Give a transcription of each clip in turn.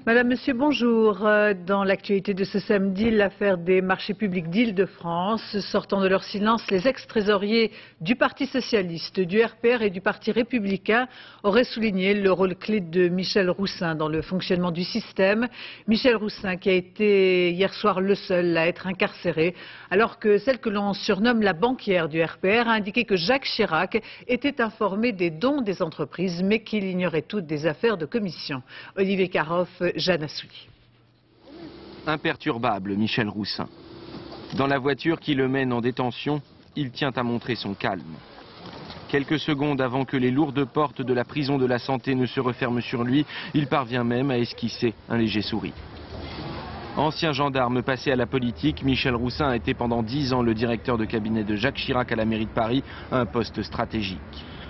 Madame, Monsieur, bonjour. Dans l'actualité de ce samedi, l'affaire des marchés publics d'Île-de-France. Sortant de leur silence, les ex-trésoriers du Parti socialiste, du RPR et du Parti républicain auraient souligné le rôle clé de Michel Roussin dans le fonctionnement du système. Michel Roussin qui a été hier soir le seul à être incarcéré, alors que celle que l'on surnomme la banquière du RPR a indiqué que Jacques Chirac était informé des dons des entreprises, mais qu'il ignorait toutes des affaires de commission. Olivier Caroff, Jeanne Assouli. Imperturbable, Michel Roussin. Dans la voiture qui le mène en détention, il tient à montrer son calme. Quelques secondes avant que les lourdes portes de la prison de la Santé ne se referment sur lui, il parvient même à esquisser un léger sourire. Ancien gendarme passé à la politique, Michel Roussin a été pendant 10 ans le directeur de cabinet de Jacques Chirac à la mairie de Paris, un poste stratégique.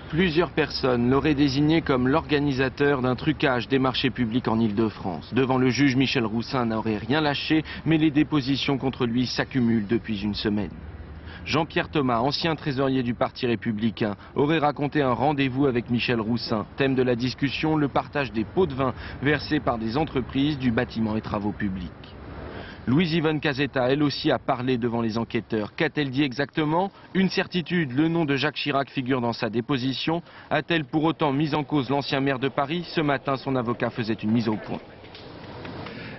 Plusieurs personnes l'auraient désigné comme l'organisateur d'un trucage des marchés publics en Île-de-France. Devant le juge, Michel Roussin n'aurait rien lâché, mais les dépositions contre lui s'accumulent depuis une semaine. Jean-Pierre Thomas, ancien trésorier du Parti républicain, aurait raconté un rendez-vous avec Michel Roussin. Thème de la discussion, le partage des pots de vin versés par des entreprises du bâtiment et travaux publics. Louise-Yvonne Casetta, elle aussi, a parlé devant les enquêteurs. Qu'a-t-elle dit exactement? Une certitude, le nom de Jacques Chirac figure dans sa déposition. A-t-elle pour autant mis en cause l'ancien maire de Paris? Ce matin, son avocat faisait une mise au point.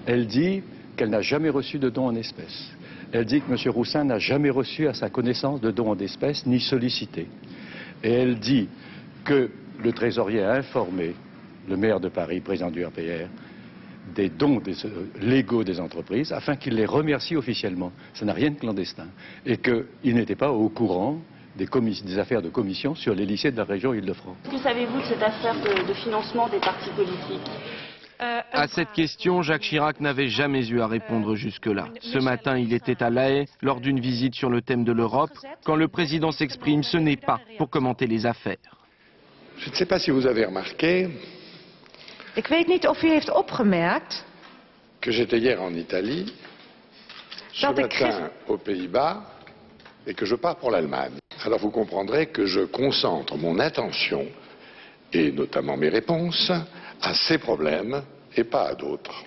Elle dit qu'elle n'a jamais reçu de dons en espèces. Elle dit que M. Roussin n'a jamais reçu à sa connaissance de dons en espèces, ni sollicité. Et elle dit que le trésorier a informé le maire de Paris, président du RPR, des dons légaux des entreprises, afin qu'il les remercie officiellement. Ça n'a rien de clandestin. Et qu'il n'était pas au courant des affaires de commission sur les lycées de la région Île-de-France. Que savez-vous de cette affaire de financement des partis politiques? À cette question, Jacques Chirac n'avait jamais eu à répondre jusque-là. Ce matin, il était à La Haye lors d'une visite sur le thème de l'Europe. Quand le président s'exprime, ce n'est pas pour commenter les affaires. Je ne sais pas si vous avez remarqué Ik weet niet of u heeft opgemerkt que j'étais hier en Italie, ce matin aux Pays-Bas et que je pars pour l'Allemagne. Alors vous comprendrez que je concentre mon attention et notamment mes réponses à ces problèmes et pas à d'autres.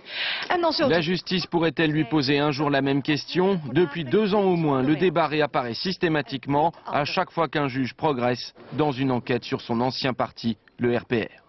La justice pourrait-elle lui poser un jour la même question? Depuis 2 ans au moins, le débat réapparaît systématiquement à chaque fois qu'un juge progresse dans une enquête sur son ancien parti, le RPR.